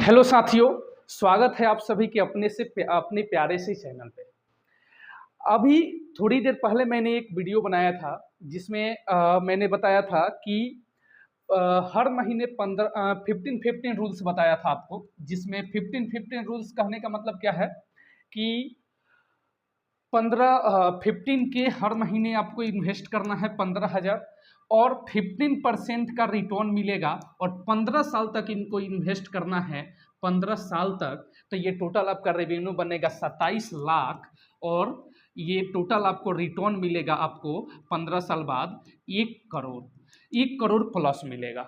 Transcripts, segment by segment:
Hello साथियों, स्वागत है आप सभी के अपने प्यारे से चैनल पे। अभी थोड़ी देर पहले मैंने एक वीडियो बनाया था जिसमें मैंने बताया था कि हर महीने 15 रूल्स बताया था आपको, जिसमें 15 रूल्स कहने का मतलब क्या है कि 15 के हर महीने आपको इन्वेस्ट करना है 15,000 और 15% का रिटर्न मिलेगा और 15 साल तक इनको इन्वेस्ट करना है। 15 साल तक तो ये टोटल आपका रेवेन्यू बनेगा 27 लाख और ये टोटल आपको रिटर्न मिलेगा आपको 15 साल बाद 1 करोड़, 1 करोड़ प्लस मिलेगा।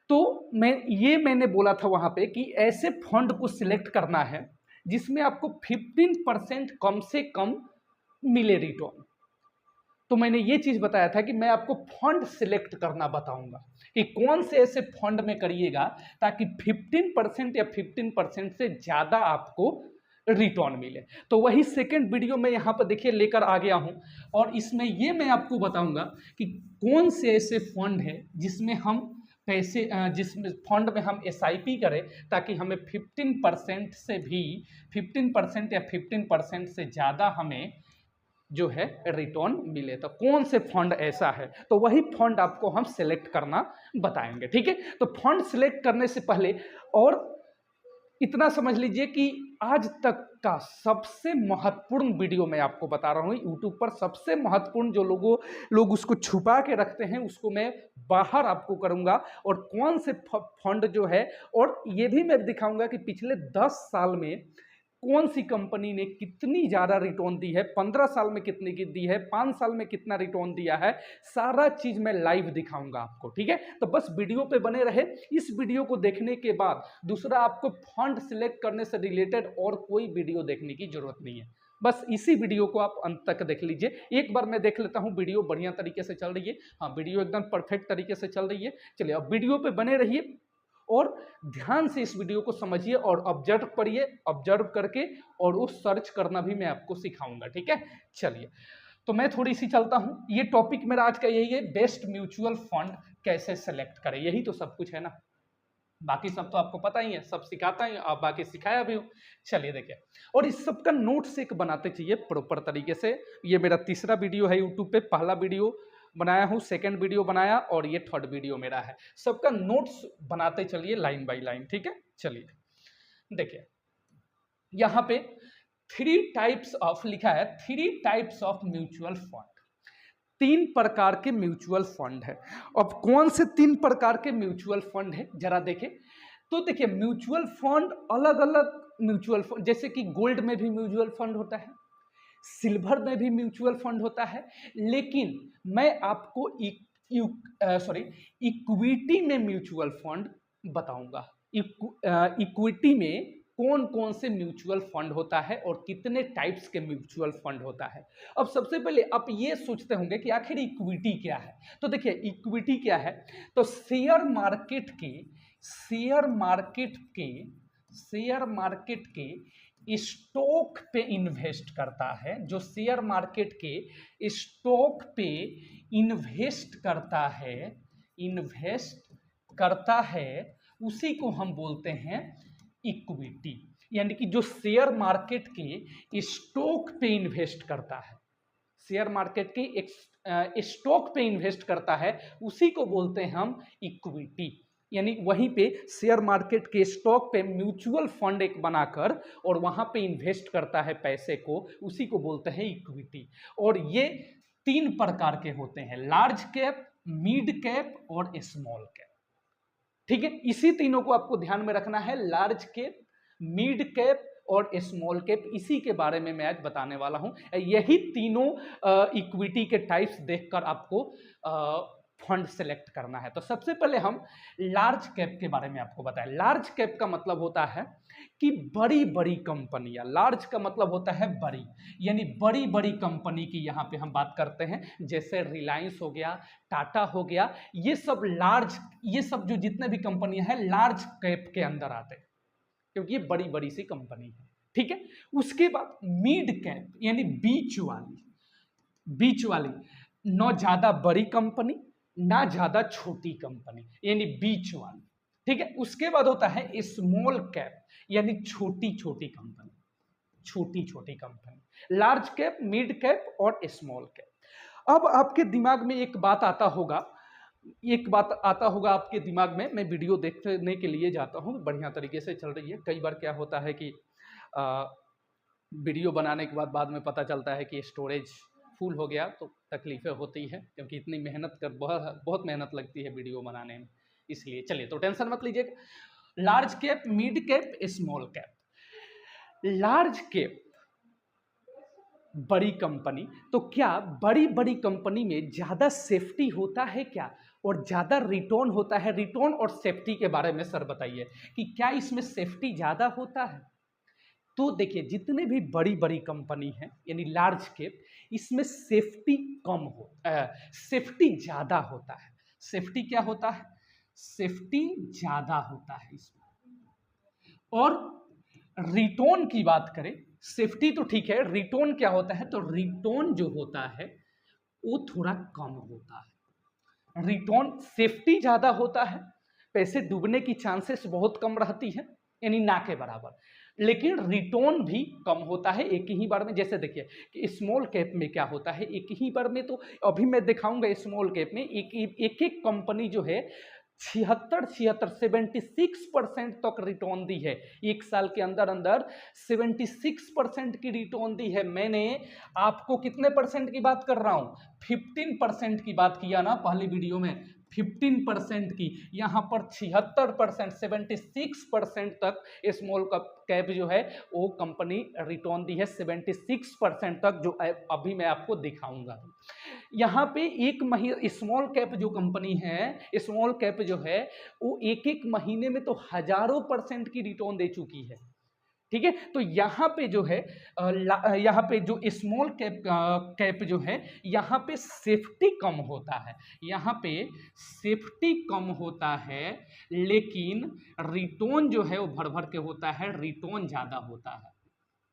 तो मैंने बोला था वहां पे कि ऐसे फंड को सिलेक्ट करना है जिसमें आपको 15% कम से कम मिले रिटर्न। तो मैंने ये चीज बताया था कि मैं आपको फंड सिलेक्ट करना बताऊंगा कि कौन से ऐसे फंड में करिएगा ताकि 15% या 15% से ज्यादा आपको रिटर्न मिले। तो वही सेकंड वीडियो में यहाँ पर देखिए लेकर आ गया हूँ और इसमें ये मैं आपको बताऊंगा कि कौन से ऐसे फंड है जिसमें हम पैसे जिसमें फंड में हम SIP करें ताकि हमें 15% से भी 15% या 15% से ज़्यादा हमें जो है रिटर्न मिले। तो कौन से फंड ऐसा है, तो वही फंड आपको हम सिलेक्ट करना बताएंगे। ठीक है, तो फंड सिलेक्ट करने से पहले और इतना समझ लीजिए कि आज तक का सबसे महत्वपूर्ण वीडियो मैं आपको बता रहा हूँ यूट्यूब पर। सबसे महत्वपूर्ण जो लोग उसको छुपा के रखते हैं उसको मैं बाहर आपको करूंगा और कौन से फंड जो है, और ये भी मैं दिखाऊंगा कि पिछले 10 साल में कौन सी कंपनी ने कितनी ज्यादा रिटर्न दी है, 15 साल में कितनी की दी है, 5 साल में कितना रिटर्न दिया है, सारा चीज मैं लाइव दिखाऊंगा आपको। ठीक है, तो बस वीडियो पे बने रहे। इस वीडियो को देखने के बाद दूसरा आपको फंड सिलेक्ट करने से रिलेटेड और कोई वीडियो देखने की जरूरत नहीं है, बस इसी वीडियो को आप अंत तक देख लीजिए। एक बार मैं देख लेता हूं वीडियो बढ़िया तरीके से चल रही है। हाँ, वीडियो एकदम परफेक्ट तरीके से चल रही है। चलिए अब वीडियो पे बने रहिए और ध्यान से इस वीडियो को समझिए और ऑब्जर्व करिए। ऑब्जर्व करके और वो सर्च करना भी मैं आपको सिखाऊंगा। ठीक है, चलिए तो मैं थोड़ी सी चलता हूं। ये टॉपिक मेरा आज का यही है, बेस्ट म्यूचुअल फंड कैसे सेलेक्ट करें। यही तो सब कुछ है ना, बाकी सब तो आपको पता ही है, सब सिखाता ही, आप बाकी सिखाया भी हूं। चलिए देखिए, और इस सब का नोट्स एक बनाते चाहिए प्रॉपर तरीके से। ये मेरा तीसरा वीडियो है यूट्यूब पे, पहला वीडियो बनाया हूँ, सेकंड वीडियो बनाया और ये थर्ड वीडियो मेरा है। सबका नोट्स बनाते चलिए लाइन बाय लाइन। ठीक है, चलिए देखिए यहाँ पे 3 टाइप्स ऑफ लिखा है, 3 टाइप्स ऑफ म्यूचुअल फंड। 3 प्रकार के म्यूचुअल फंड है। अब कौन से 3 प्रकार के म्यूचुअल फंड है जरा देखें। तो देखिए म्यूचुअल फंड अलग अलग म्यूचुअल फंड, जैसे कि गोल्ड में भी म्यूचुअल फंड होता है, सिल्वर में भी म्यूचुअल फंड होता है, लेकिन मैं आपको इक्विटी में म्यूचुअल फंड बताऊंगा। इक्विटी में कौन कौन से म्यूचुअल फंड होता है और कितने टाइप्स के म्यूचुअल फंड होता है। अब सबसे पहले आप ये सोचते होंगे कि आखिर इक्विटी क्या है। तो देखिए इक्विटी क्या है, तो शेयर मार्केट के स्टॉक पे इन्वेस्ट करता है। जो शेयर मार्केट के स्टॉक पे इन्वेस्ट करता है उसी को हम बोलते हैं इक्विटी। यानी कि जो शेयर मार्केट के स्टॉक पे इन्वेस्ट करता है, शेयर मार्केट के एक स्टॉक पे इन्वेस्ट करता है, उसी को बोलते हैं हम इक्विटी। यानी वहीं पे शेयर मार्केट के स्टॉक पे म्यूचुअल फंड एक बनाकर और वहां पे इन्वेस्ट करता है पैसे को, उसी को बोलते हैं इक्विटी। और ये 3 प्रकार के होते हैं, लार्ज कैप, मिड कैप और स्मॉल कैप। ठीक है, इसी तीनों को आपको ध्यान में रखना है, लार्ज कैप, मिड कैप और स्मॉल कैप। इसी के बारे में मैं आज बताने वाला हूं। यही तीनों इक्विटी के टाइप्स देखकर आपको फंड सेलेक्ट करना है। तो सबसे पहले हम लार्ज कैप के बारे में आपको बताएं। लार्ज कैप का मतलब होता है कि बड़ी बड़ी कंपनियां, लार्ज का मतलब होता है बड़ी, यानी बड़ी बड़ी कंपनी की यहाँ पे हम बात करते हैं, जैसे रिलायंस हो गया, टाटा हो गया, ये सब जो जितने भी कंपनियां हैं लार्ज कैप के अंदर आते हैं क्योंकि ये बड़ी बड़ी सी कंपनी है। ठीक है, उसके बाद मिड कैप यानी बीच वाली, न ज्यादा बड़ी कंपनी ना ज्यादा छोटी कंपनी, यानी बीच वाली। ठीक है। उसके बाद होता है स्मॉल कैप, यानी छोटी छोटी कंपनी, छोटी छोटी company, large cap, mid cap और स्मॉल कैप। अब आपके दिमाग में एक बात आता होगा, एक बात आता होगा आपके दिमाग में, मैं वीडियो देखने के लिए जाता हूँ, बढ़िया तरीके से चल रही है। कई बार क्या होता है कि वीडियो बनाने के बाद में पता चलता है कि स्टोरेज फुल हो गया, तो तकलीफ़ें होती हैं, क्योंकि इतनी मेहनत कर बहुत बहुत मेहनत लगती है वीडियो बनाने में, इसलिए। चलिए, तो टेंशन मत लीजिएगा। Large cap, mid cap, small cap. Large cap बड़ी कंपनी, तो क्या बड़ी बड़ी कंपनी में ज़्यादा सेफ्टी होता है क्या, और ज़्यादा रिटर्न होता है? रिटर्न और सेफ्टी के बारे में सर बताइए कि क्या इसमें सेफ्टी ज़्यादा होता है? तो देखिए, जितने भी बड़ी बड़ी कंपनी हैं, यानी लार्ज कैप, इसमें सेफ्टी कम हो, सेफ्टी ज़्यादा होता है। सेफ्टी क्या होता है? सेफ्टी ज़्यादा होता है इसमें। और रिटर्न की बात करें, सेफ्टी तो ठीक है, रिटर्न क्या होता है? तो रिटर्न जो होता है वो थोड़ा कम होता है। रिटर्न, सेफ्टी ज़्यादा होता है, पैसे डूबने की चांसेस बहुत कम रहती है, यानी ना के बराबर, लेकिन रिटर्न भी कम होता है एक ही बार में। जैसे देखिए कि स्मॉल कैप में क्या होता है, एक ही बार में, तो अभी मैं दिखाऊंगा स्मॉल कैप में एक एक कंपनी जो है 76% तक रिटर्न दी है। एक साल के अंदर अंदर 76% की रिटर्न दी है। मैंने आपको कितने परसेंट की बात कर रहा हूं? 15% की बात किया ना पहली वीडियो में, 15% की। यहाँ पर 76%, 76% तक स्मॉल कैप जो है वो कंपनी रिटर्न दी है, 76% तक, जो अभी मैं आपको दिखाऊंगा। यहाँ पे एक महीने स्मॉल कैप जो कंपनी है, स्मॉल कैप जो है वो एक एक महीने में तो हजारों % की रिटर्न दे चुकी है। ठीक है, तो यहाँ पे जो है यहाँ पे जो स्मॉल कैप जो है, यहाँ पे सेफ्टी कम होता है, यहाँ पे सेफ्टी कम होता है, लेकिन रिटर्न जो है वो भर भर के होता है, रिटर्न ज़्यादा होता है,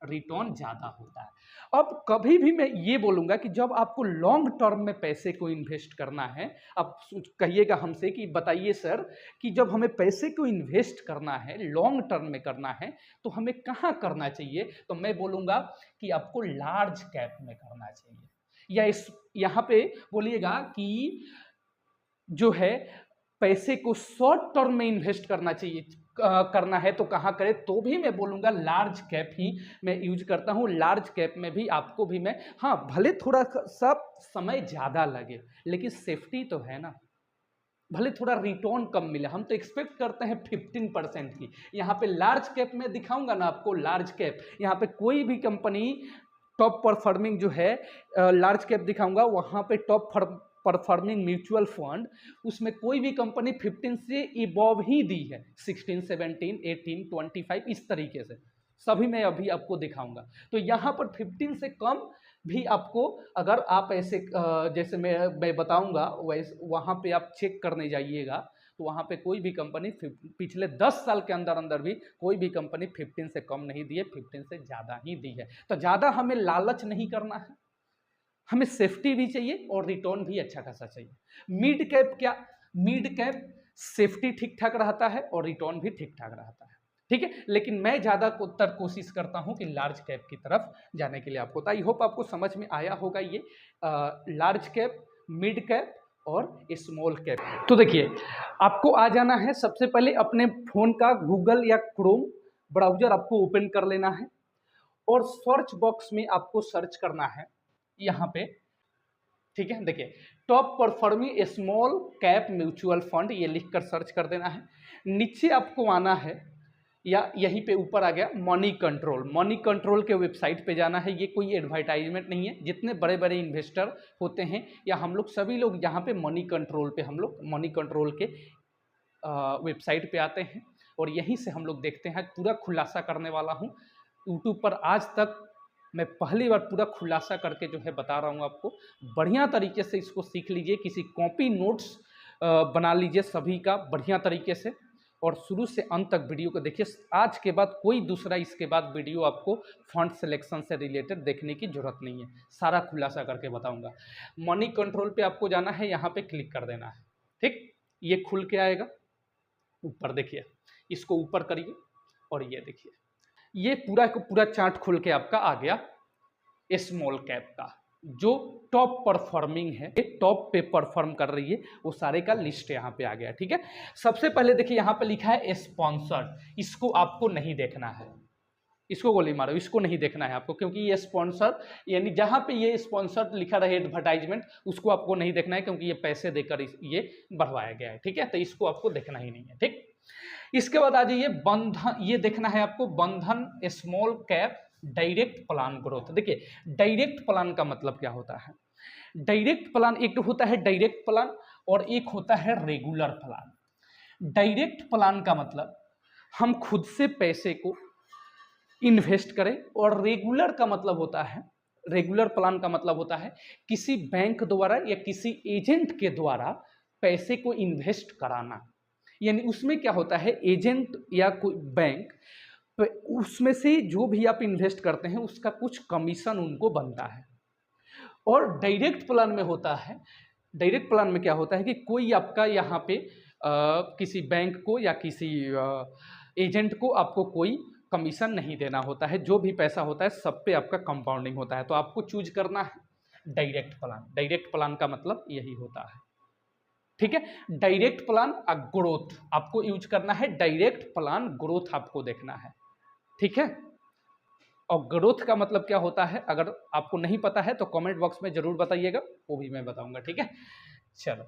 रिटर्न ज़्यादा होता है। अब कभी भी मैं ये बोलूँगा कि जब आपको लॉन्ग टर्म में पैसे को इन्वेस्ट करना है, आप कहिएगा हमसे कि बताइए सर कि जब हमें पैसे को इन्वेस्ट करना है, लॉन्ग टर्म में करना है, तो हमें कहाँ करना चाहिए? तो मैं बोलूँगा कि आपको लार्ज कैप में करना चाहिए, या इस यहाँ पे बोलिएगा कि जो है पैसे को शॉर्ट टर्म में इन्वेस्ट करना चाहिए, करना है तो कहाँ करें? तो भी मैं बोलूँगा लार्ज कैप ही मैं यूज करता हूँ। लार्ज कैप में भी आपको भी मैं, हाँ भले थोड़ा सा समय ज़्यादा लगे, लेकिन सेफ्टी तो है ना। भले थोड़ा रिटर्न कम मिले, हम तो एक्सपेक्ट करते हैं 15% की। यहाँ पे लार्ज कैप में दिखाऊंगा ना आपको, लार्ज कैप, यहाँ पे कोई भी कंपनी टॉप परफॉर्मिंग जो है, लार्ज कैप दिखाऊंगा, वहाँ पे टॉप परफॉर्मिंग म्यूचुअल फंड, उसमें कोई भी कंपनी 15 से इबव ही दी है, 16, 17, 18, 25, इस तरीके से सभी मैं अभी आपको दिखाऊंगा। तो यहाँ पर 15 से कम भी आपको, अगर आप ऐसे जैसे मैं बताऊंगा वैसे, वहाँ पे आप चेक करने जाइएगा, तो वहाँ पे कोई भी कंपनी पिछले 10 साल के अंदर अंदर भी कोई भी कंपनी 15 से कम नहीं दी है, 15 से ज़्यादा ही दी है। तो ज़्यादा हमें लालच नहीं करना है, हमें सेफ्टी भी चाहिए और रिटर्न भी अच्छा खासा चाहिए। मिड कैप क्या? मिड कैप सेफ्टी ठीक ठाक रहता है और रिटर्न भी ठीक ठाक रहता है, ठीक है, लेकिन मैं ज़्यादातर कोशिश करता हूं कि लार्ज कैप की तरफ जाने के लिए आपको। तो आई होप आपको समझ में आया होगा ये लार्ज कैप, मिड कैप और स्मॉल कैप। तो देखिए, आपको आ जाना है सबसे पहले अपने फ़ोन का गूगल या क्रोम ब्राउजर आपको ओपन कर लेना है, और सर्च बॉक्स में आपको सर्च करना है यहाँ पे, ठीक है। देखिए, top performing small cap mutual fund, ये लिखकर सर्च कर देना है। नीचे आपको आना है, या यहीं पे ऊपर आ गया मनी कंट्रोल, मनी कंट्रोल के वेबसाइट पे जाना है। ये कोई एडवर्टाइजमेंट नहीं है, जितने बड़े बड़े इन्वेस्टर होते हैं या हम लोग सभी लोग यहाँ पे मनी कंट्रोल पे, हम लोग मनी कंट्रोल के वेबसाइट पे आते हैं, और यहीं से हम लोग देखते हैं। पूरा खुलासा करने वाला हूँ यूट्यूब पर, आज तक मैं पहली बार पूरा खुलासा करके जो है बता रहा हूँ आपको। बढ़िया तरीके से इसको सीख लीजिए, किसी कॉपी नोट्स बना लीजिए सभी का बढ़िया तरीके से, और शुरू से अंत तक वीडियो को देखिए। आज के बाद कोई दूसरा इसके बाद वीडियो आपको फंड सिलेक्शन से रिलेटेड देखने की जरूरत नहीं है, सारा खुलासा करके बताऊंगा। मनी कंट्रोल पे आपको जाना है, यहाँ पे क्लिक कर देना है, ठीक, ये खुल के आएगा। ऊपर देखिए, इसको ऊपर करिए और ये देखिए, ये पूरा का पूरा चार्ट खुल के आपका आ गया स्मॉल कैप का, जो टॉप परफॉर्मिंग है, टॉप पे परफॉर्म कर रही है, वो सारे का लिस्ट यहाँ पे आ गया। ठीक है, सबसे पहले देखिए यहाँ पे लिखा है स्पॉन्सर्ड, इसको आपको नहीं देखना है, इसको गोली मारो, इसको नहीं देखना है आपको, क्योंकि ये स्पॉन्सर यानी जहाँ पे ये स्पॉन्सर लिखा रहे एडवर्टाइजमेंट, उसको आपको नहीं देखना है, क्योंकि ये पैसे देकर ये बढ़वाया गया है। ठीक है, तो इसको आपको देखना ही नहीं है। ठीक, इसके बाद आ जाइए बंधन, ये देखना है आपको बंधन small cap direct plan growth. देखिए डायरेक्ट प्लान का मतलब क्या होता है, डायरेक्ट प्लान एक तो होता है डायरेक्ट प्लान और एक होता है रेगुलर प्लान। डायरेक्ट प्लान का मतलब हम खुद से पैसे को इन्वेस्ट करें, और रेगुलर का मतलब होता है, रेगुलर प्लान का मतलब होता है किसी बैंक द्वारा या किसी एजेंट के द्वारा पैसे को इन्वेस्ट कराना। यानी उसमें क्या होता है, एजेंट या कोई बैंक, उसमें से जो भी आप इन्वेस्ट करते हैं उसका कुछ कमीशन उनको बनता है। और डायरेक्ट प्लान में होता है, डायरेक्ट प्लान में क्या होता है कि कोई आपका यहाँ पे किसी बैंक को या किसी एजेंट को आपको कोई कमीशन नहीं देना होता है, जो भी पैसा होता है सब पे आपका कंपाउंडिंग होता है। तो आपको चूज करना है डायरेक्ट प्लान, डायरेक्ट प्लान का मतलब यही होता है। ठीक है, डायरेक्ट प्लान ग्रोथ आपको यूज करना है, डायरेक्ट प्लान ग्रोथ आपको देखना है। ठीक है, और ग्रोथ का मतलब क्या होता है अगर आपको नहीं पता है तो कमेंट बॉक्स में जरूर बताइएगा, वो भी मैं बताऊंगा। ठीक है, चलो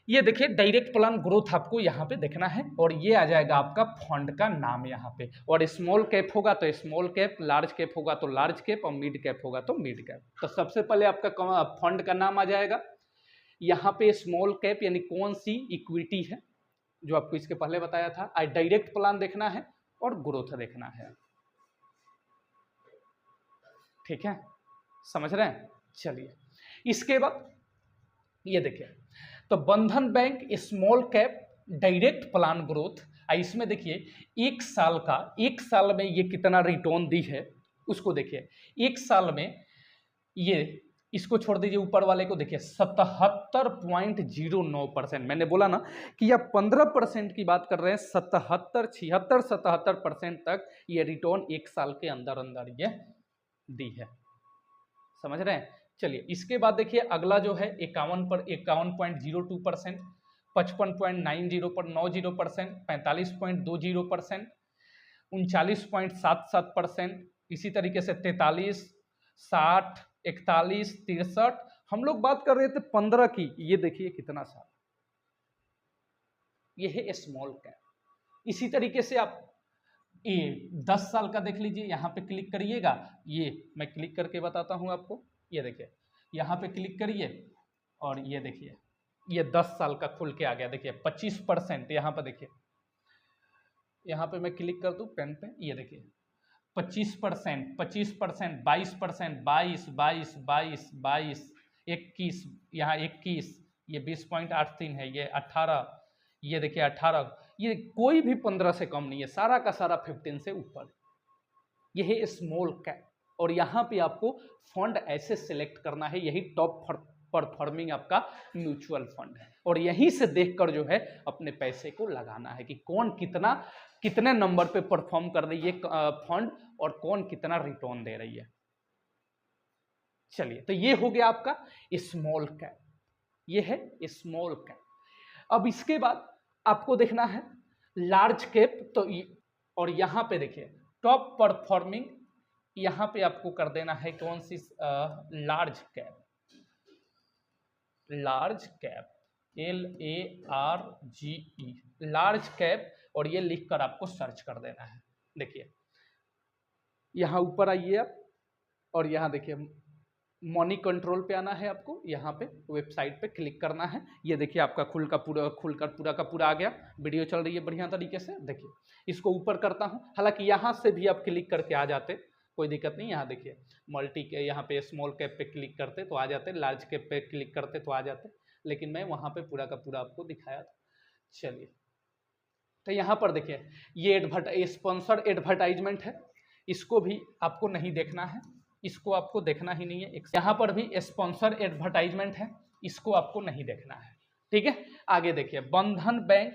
ये देखिए डायरेक्ट प्लान ग्रोथ आपको यहाँ पे देखना है, और ये आ जाएगा आपका फंड का नाम यहाँ पे। और स्मॉल कैप होगा तो स्मॉल कैप, लार्ज कैप होगा तो लार्ज कैप, और मिड कैप होगा तो मिड कैप। तो सबसे पहले आपका फंड का नाम आ जाएगा यहाँ पे, स्मॉल कैप यानी कौन सी इक्विटी है, जो आपको इसके पहले बताया था। डायरेक्ट प्लान देखना है और ग्रोथ देखना है। ठीक है, समझ रहे हैं। चलिए इसके बाद ये देखिए, तो बंधन bank small cap direct plan growth, इसमें देखिए एक साल का, एक साल में ये कितना रिटर्न दी है उसको देखिए। एक साल में ये, इसको छोड़ दीजिए ऊपर वाले को देखिए, 77.09%। मैंने बोला ना कि आप 15% की बात कर रहे हैं, 77, 76, 77% तक ये रिटर्न एक साल के अंदर अंदर ये दी है। समझ रहे हैं। चलिए इसके बाद देखिए अगला जो है 51.02%, 55.90%, 45.20%, 39.77%, इसी तरीके से 43, 60, 41, 63। हम लोग बात कर रहे थे 15 की, ये देखिए कितना साल, ये है स्मॉल कैप। इसी तरीके से आप ये 10 साल का देख लीजिए, यहाँ पे क्लिक करिएगा, ये मैं क्लिक करके बताता हूँ आपको। ये देखिए यहाँ पे क्लिक करिए और ये देखिए ये 10 साल का खुल के आ गया। देखिए 25%, यहाँ पर देखिए, यहाँ पे मैं क्लिक कर दूँ पेन पे, ये देखिए 25%, 25%, 22%, 22, 22, 22, 22, 21, यहाँ 21, ये 20.83 है, ये 18, ये देखिए 18, ये कोई भी 15 से कम नहीं है, सारा का सारा 15 से ऊपर। ये है स्मॉल कैप, और यहाँ पे आपको फंड ऐसे सिलेक्ट करना है, यही टॉप परफॉर्मिंग आपका म्यूचुअल फंड है, और यहीं से देखकर जो है अपने पैसे को लगाना है कि कौन कितने नंबर पे परफॉर्म कर रही है फंड, और कौन कितना रिटर्न दे रही है। चलिए तो ये हो गया आपका स्मॉल कैप, ये है स्मॉल कैप। अब इसके बाद आपको देखना है लार्ज कैप, तो और यहाँ पे देखिए टॉप परफॉर्मिंग, यहाँ पे आपको कर देना है कौन सी, large cap, large cap, LARGE, large cap, और ये लिखकर आपको सर्च कर देना है। देखिए यहाँ ऊपर आइए आप, और यहाँ देखिए मनी कंट्रोल पे आना है आपको, यहाँ पे वेबसाइट पे क्लिक करना है। ये देखिए आपका खुलकर पूरा का पूरा आ गया, वीडियो चल रही है बढ़िया तरीके से। देखिए इसको ऊपर करता हूँ, हालांकि यहाँ से भी आप क्लिक करके आ जाते, कोई दिक्कत नहीं। यहाँ देखिए मल्टी के, यहाँ पे स्मॉल कैप पे क्लिक करते तो आ जाते, लार्ज कैप पे क्लिक करते तो आ जाते, लेकिन मैं वहाँ पे पूरा का पूरा आपको दिखाया था। चलिए तो यहाँ पर देखिए ये स्पॉन्सर्ड एडवर्टाइजमेंट है, इसको भी आपको नहीं देखना है, इसको आपको देखना ही नहीं है। यहाँ पर भी स्पॉन्सर एडवर्टाइजमेंट है, इसको आपको नहीं देखना है। ठीक है, आगे देखिए बंधन बैंक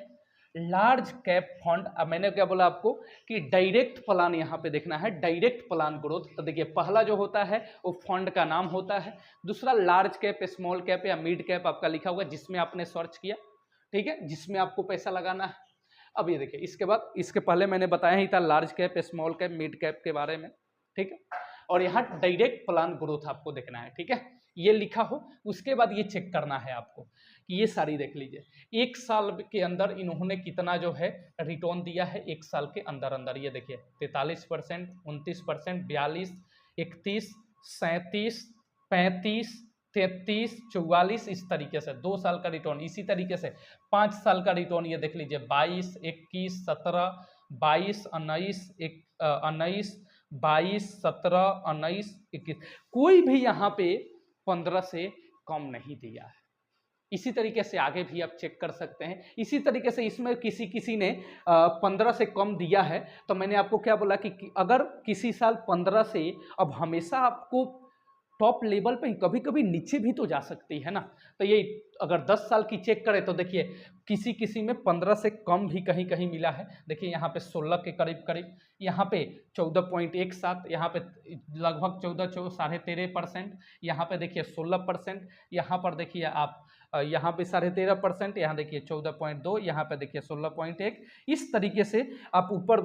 लार्ज कैप फंड। अब मैंने क्या बोला आपको कि डायरेक्ट प्लान यहाँ पे देखना है, डायरेक्ट प्लान ग्रोथ। तो देखिए पहला जो होता है वो फंड का नाम होता है, दूसरा लार्ज कैप, स्मॉल कैप या मिड कैप आपका लिखा हुआ जिसमें आपने सर्च किया, ठीक है, जिसमें आपको पैसा लगाना है। अब ये देखिए इसके बाद, इसके पहले मैंने बताया ही था large cap, small cap, mid cap के बारे में, ठीक है। और यहाँ डायरेक्ट प्लान ग्रोथ आपको देखना है, ठीक है, ये लिखा हो। उसके बाद ये चेक करना है आपको कि ये सारी देख लीजिए एक साल के अंदर इन्होंने कितना जो है रिटर्न दिया है, एक साल के अंदर अंदर। ये देखिए 43%, 29%, 42, 31, 37, 35, 33, 44, इस तरीके से 2 साल का रिटर्न। इसी तरीके से 5 साल का रिटर्न ये देख लीजिए 22, 21, 17, 22, 19, 19, 22, 17, 19, 21, कोई भी यहाँ पे 15 से कम नहीं दिया है। इसी तरीके से आगे भी आप चेक कर सकते हैं। इसी तरीके से इसमें किसी ने 15 से कम दिया है, तो मैंने आपको क्या बोला कि अगर किसी साल 15 से, अब हमेशा आपको टॉप लेवल पे ही, कभी कभी नीचे भी तो जा सकती है ना। तो ये अगर 10 साल की चेक करें तो देखिए किसी में 15 से कम भी कहीं कहीं मिला है। देखिए यहाँ पे 16 के करीब करीब, यहाँ पे 14.17, यहाँ पे लगभग 13.5%, यहाँ पे देखिए 16%, यहाँ पर देखिए आप यहाँ पे 13.5%, यहाँ देखिए 14.2, यहाँ पे देखिए 16.1। इस तरीके से आप ऊपर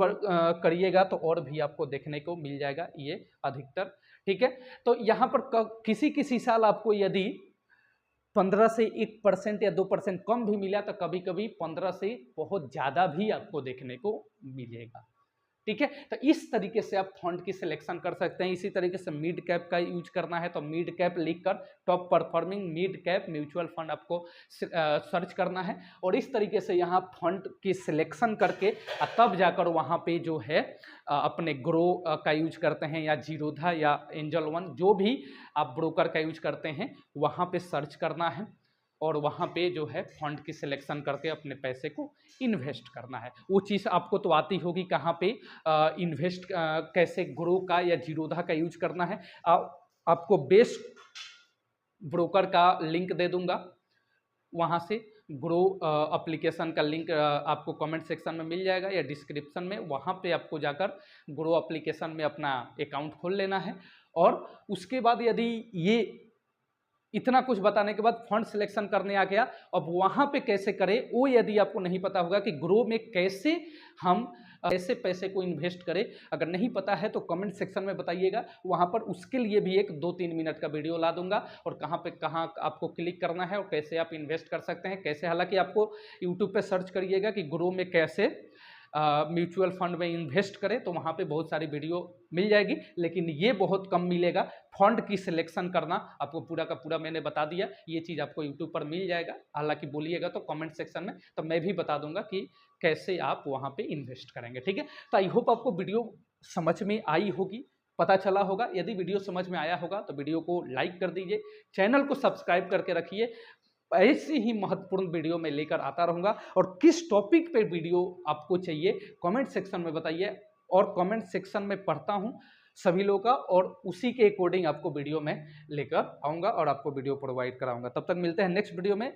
करिएगा तो और भी आपको देखने को मिल जाएगा ये अधिकतर, ठीक है। तो यहाँ पर किसी साल आपको यदि 15 से 1% या 2% कम भी मिला तो कभी कभी 15 से बहुत ज़्यादा भी आपको देखने को मिलेगा, ठीक है। तो इस तरीके से आप फंड की सिलेक्शन कर सकते हैं। इसी तरीके से मिड कैप का यूज करना है तो मिड कैप लिखकर top performing mid cap mutual fund आपको सर्च करना है, और इस तरीके से यहाँ फंड की सिलेक्शन करके तब जाकर वहाँ पे जो है अपने ग्रो का यूज करते हैं, या जीरोधा या एंजल वन, जो भी आप ब्रोकर का यूज करते हैं वहाँ पे सर्च करना है, और वहाँ पे जो है फंड की सिलेक्शन करके अपने पैसे को इन्वेस्ट करना है। वो चीज़ आपको तो आती होगी कहाँ पे इन्वेस्ट कैसे ग्रो का या जीरोधा का यूज करना है। आपको बेस्ट ब्रोकर का लिंक दे दूंगा, वहाँ से ग्रो एप्लीकेशन का लिंक आपको कमेंट सेक्शन में मिल जाएगा या डिस्क्रिप्शन में। वहाँ पे आपको जाकर ग्रो एप्लीकेशन में अपना अकाउंट खोल लेना है, और उसके बाद यदि ये इतना कुछ बताने के बाद फंड सिलेक्शन करने आ गया, अब वहाँ पे कैसे करें वो यदि आपको नहीं पता होगा कि ग्रो में कैसे हम ऐसे पैसे को इन्वेस्ट करें, अगर नहीं पता है तो कमेंट सेक्शन में बताइएगा। वहाँ पर उसके लिए भी एक 2-3 मिनट का वीडियो ला दूंगा, और कहाँ पे कहाँ आपको क्लिक करना है और कैसे आप इन्वेस्ट कर सकते हैं, कैसे। हालांकि आपको यूट्यूब पे सर्च करिएगा कि ग्रो में कैसे म्यूचुअल फंड में इन्वेस्ट करें तो वहाँ पे बहुत सारी वीडियो मिल जाएगी, लेकिन ये बहुत कम मिलेगा। फंड की सिलेक्शन करना आपको पूरा का पूरा मैंने बता दिया, ये चीज़ आपको यूट्यूब पर मिल जाएगा। हालांकि बोलिएगा तो कमेंट सेक्शन में, तो मैं भी बता दूंगा कि कैसे आप वहाँ पे इन्वेस्ट करेंगे, ठीक है। तो आई होप आपको वीडियो समझ में आई होगी, पता चला होगा। यदि वीडियो समझ में आया होगा तो वीडियो को लाइक कर दीजिए, चैनल को सब्सक्राइब करके रखिए। ऐसी ही महत्वपूर्ण वीडियो में लेकर आता रहूँगा, और किस टॉपिक पे वीडियो आपको चाहिए कमेंट सेक्शन में बताइए, और कमेंट सेक्शन में पढ़ता हूँ सभी लोगों का, और उसी के अकॉर्डिंग आपको वीडियो में लेकर आऊँगा और आपको वीडियो प्रोवाइड कराऊँगा। तब तक मिलते हैं नेक्स्ट वीडियो में।